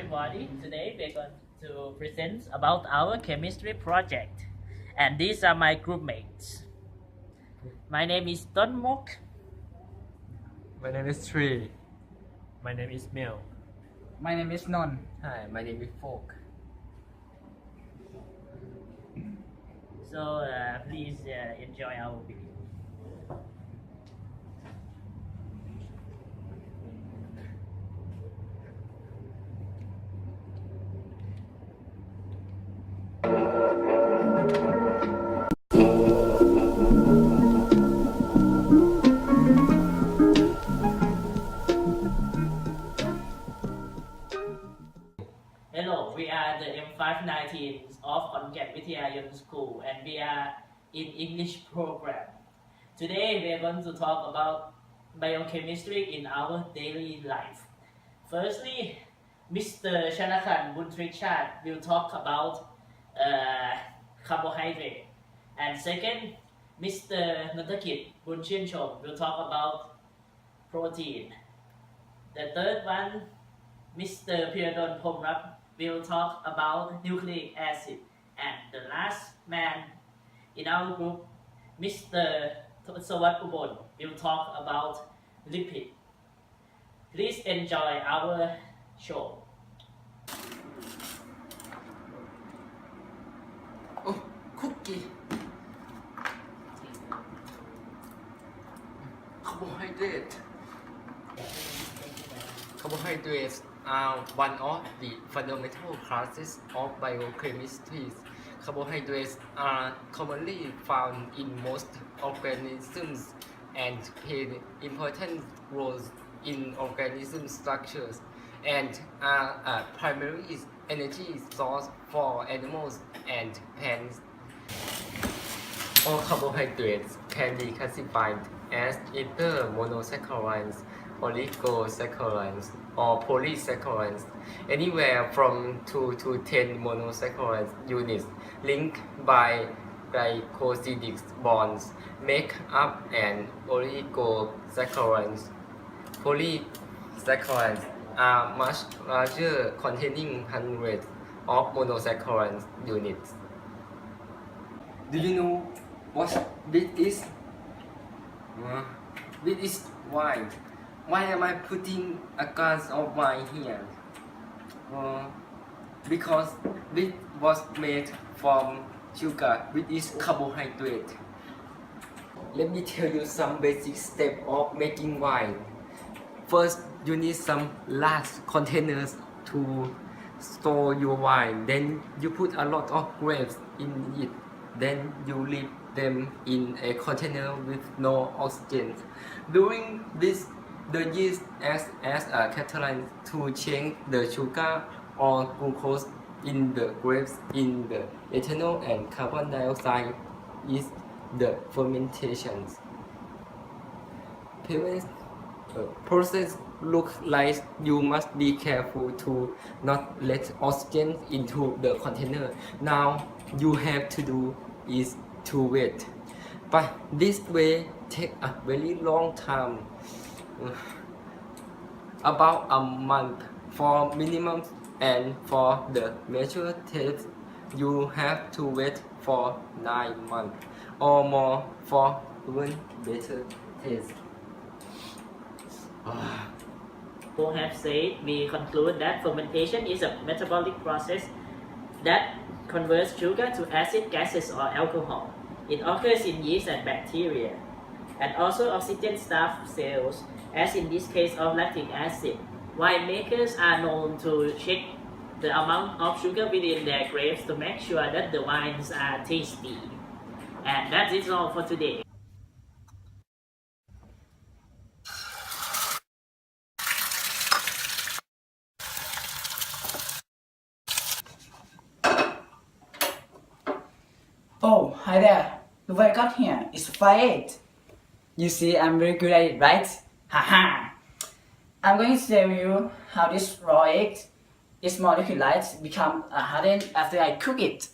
everybody. Today we're going to present about our chemistry project. And these are my group mates. My name is Don Mok. My name is Tree. My name is Mel. My name is Non. Hi, my name is Folk. So please enjoy our video. Hello, we are the M519 of Konkan Vityayan School and we are in English program. Today we are going to talk about biochemistry in our daily life. Firstly, Mr. Shanakan Buntrichat will talk about carbohydrate. And second, Mr. Nutakit Bunchienchom will talk about protein. The third one, Mr. Piradon Pomrap will talk about nucleic acid. And the last man in our group, Mr. Sawat Ubon, will talk about lipid. Please enjoy our show. Oh, cookie. Carbohydrates are one of the fundamental classes of biochemistry. Carbohydrates are commonly found in most organisms and play important roles in organism structures and are a primary energy source for animals and plants. All carbohydrates can be classified as either monosaccharides, oligosaccharides, or polysaccharides. Anywhere from 2 to 10 monosaccharide units linked by glycosidic bonds make up an oligosaccharide. Polysaccharides are much larger, containing hundreds of monosaccharide units. Do you know what this is? This is wine. Why am I putting a glass of wine here? Because this was made from sugar, which is carbohydrate. Let me tell you some basic steps of making wine. First, you need some large containers to store your wine. Then you put a lot of grapes in it. Then you leave them in a container with no oxygen. During this, the yeast acts as a catalyst to change the sugar or glucose in the grapes in the ethanol, and carbon dioxide is the fermentation. Process looks like you must be careful to not let oxygen into the container. Now you have to do is to wait, but this way take a very long time, about a month for minimum, and for the measure test you have to wait for 9 months or more for even better test. Who have said, we conclude that fermentation is a metabolic process that converts sugar to acid, gases, or alcohol. It occurs in yeast and bacteria, and also oxygen-starved cells, as in this case of lactic acid. Winemakers are known to check the amount of sugar within their grapes to make sure that the wines are tasty. And that is all for today. Oh, hi there. Look what I got here. It's fire. You see, I'm very good at it, right? Haha. I'm going to tell you how this raw egg, its molecules become hardened after I cook it.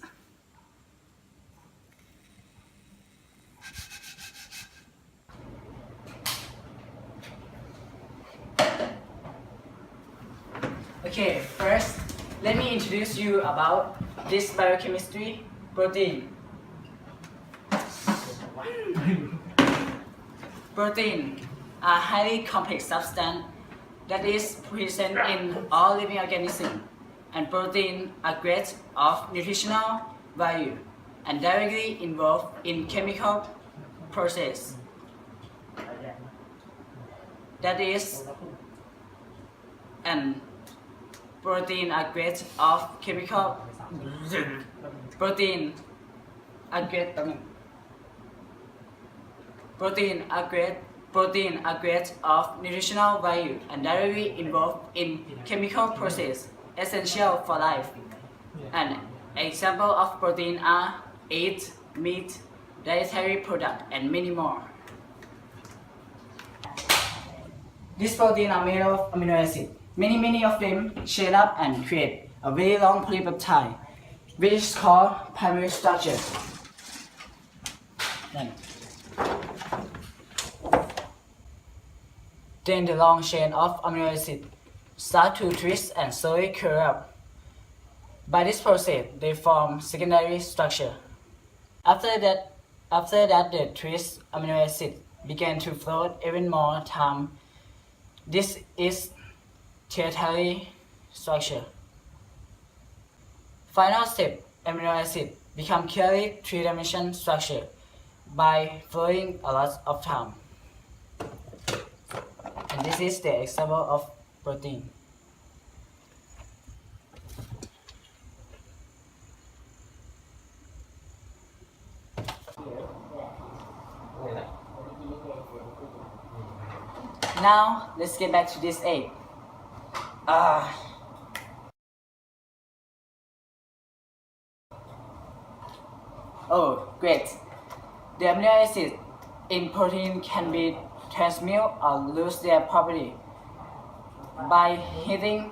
Okay, first, let me introduce you about this biochemistry, protein. Protein are highly complex substance that is present in all living organisms, and protein are great of nutritional value and directly involved in chemical process. That is, and protein are great of chemical protein are great protein are great of nutritional value and directly involved in chemical process essential for life. An example of protein are eggs, meat, dietary product, and many more. These proteins are made of amino acids. Many of them chain up and create a very long polypeptide, which is called primary structure. Then the long chain of amino acids start to twist and slowly curl up. By this process, they form secondary structure. After that, the twist amino acid began to float even more time. This is tertiary structure. Final step, amino acid become clearly three-dimensional structure by flowing a lot of time. And this is the example of protein. Now, let's get back to this egg. Oh, great. The amino acids in protein can be transmute or lose their property by hitting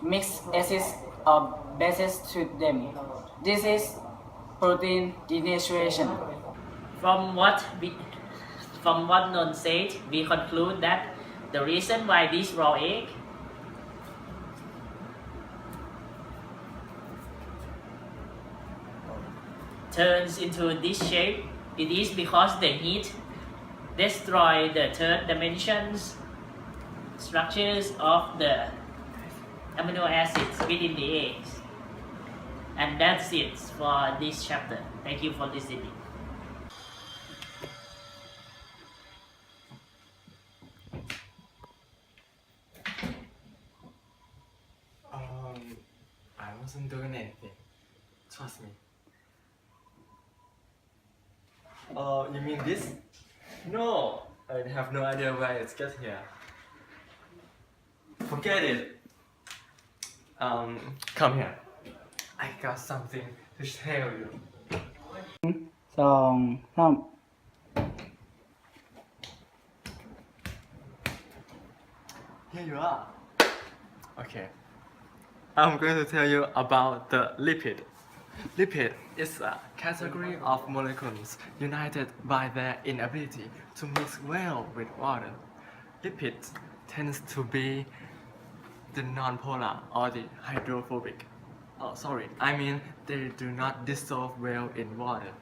mixed acids or bases to them. This is protein denaturation. From what Non said, we conclude that the reason why this raw egg turns into this shape, it is because the heat destroy the third dimensions structures of the amino acids within the eggs. And that's it for this chapter. Thank you for listening. I wasn't doing anything. Trust me. Oh, you mean this? No, I have no idea why it's get here. Forget it. Come here. I got something to tell you. 2 3 Here you are. Okay. I'm going to tell you about the lipid. Lipid is a category of molecules united by their inability to mix well with water. Lipids tends to be the nonpolar or the hydrophobic. Oh, sorry, I mean they do not dissolve well in water.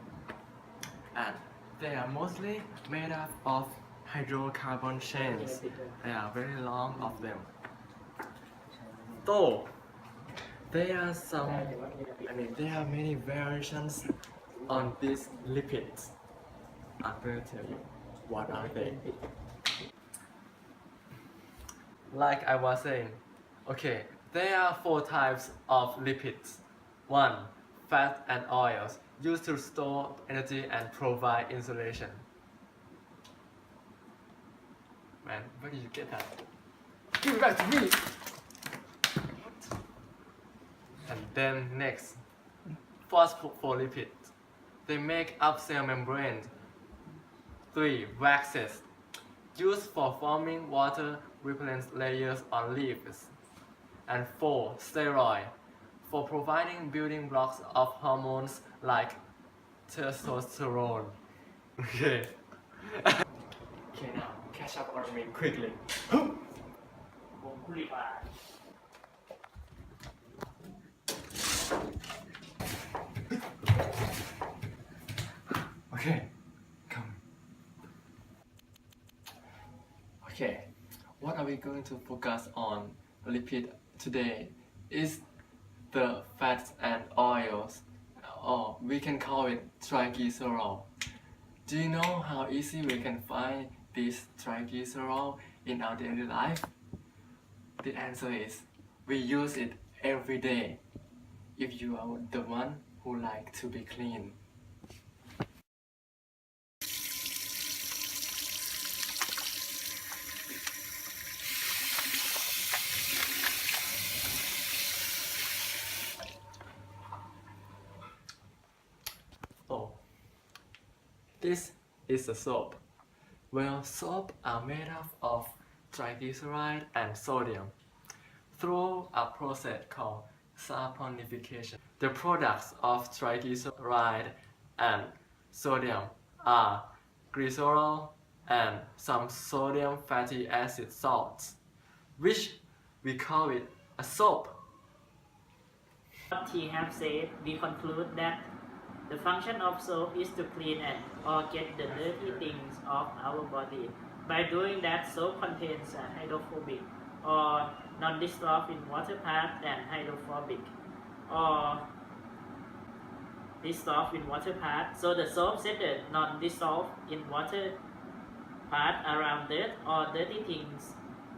And they are mostly made up of hydrocarbon chains. There are very long of them. Though there are many variations on these lipids. I'm going to tell you what are they. Like I was saying, okay, there are 4 types of lipids. 1. Fat and oils, used to store energy and provide insulation. Man, where did you get that? Give it back to me! And then next, phospholipids. They make up cell membranes. 3. Waxes, used for forming water repellent layers on leaves. And 4. Steroid, for providing building blocks of hormones like testosterone. Okay. Okay, now catch up on me quickly. we're going to focus on lipid today is the fats and oils, or we can call it triglycerol. Do you know how easy we can find this triglycerol in our daily life? The answer is we use it every day if you are the one who like to be clean. Oh, this is a soap. Well, soap are made up of triglyceride and sodium through a process called saponification. The products of triglyceride and sodium are glycerol and some sodium fatty acid salts, which we call it a soap. What he have said, we conclude that the function of soap is to clean and or get the dirty things off our body. By doing that, soap contains a hydrophobic or non-dissolved in water part and hydrophobic or dissolved in water part. So the soap set the non-dissolved in water part around dirt or dirty things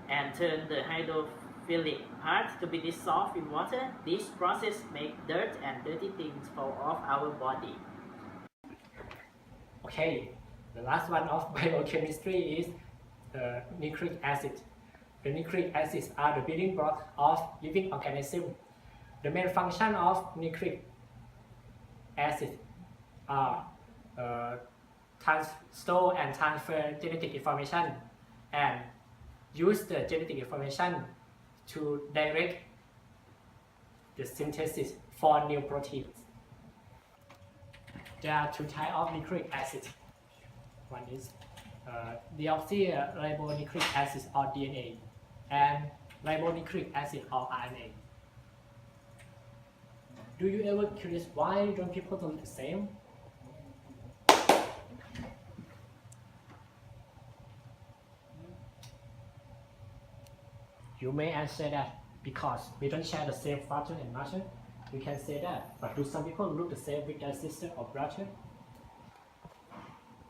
and turn the hydrophilic part to be dissolved in water. This process makes dirt and dirty things fall off our body. Okay, the last one of biochemistry is nitric acid. The nitric acids are the building blocks of living organisms. The main function of nitric acid are store and transfer genetic information and use the genetic information to direct the synthesis for new proteins. There are two types of nitric acid. One is deoxyribonucleic acid or DNA and ribonucleic acid or RNA. Do you ever curious why don't people look the same? You may answer that because we don't share the same father and mother. We can say that, but do some people look the same with their sister or brother?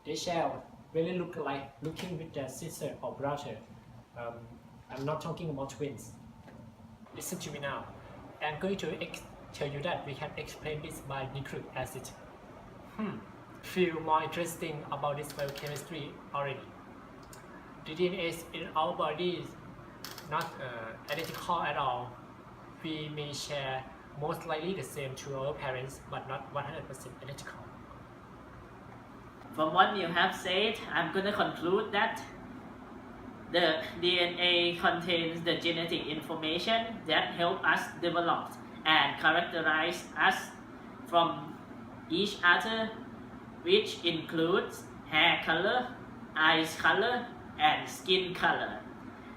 They shall really look like looking with their sister or brother. I'm not talking about twins. Listen to me now. I'm going to tell you that we can explain this by nitric acid. Feel more interesting about this biochemistry already. The DNA in our body is not identical at all. We may share most likely the same to our parents, but not 100% identical. From what you have said, I'm going to conclude that the DNA contains the genetic information that help us develop and characterize us from each other, which includes hair color, eyes color, and skin color.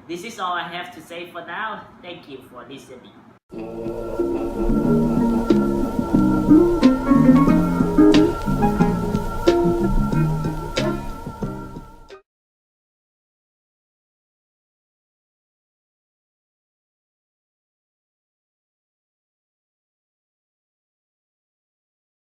This is all I have to say for now. Thank you for listening.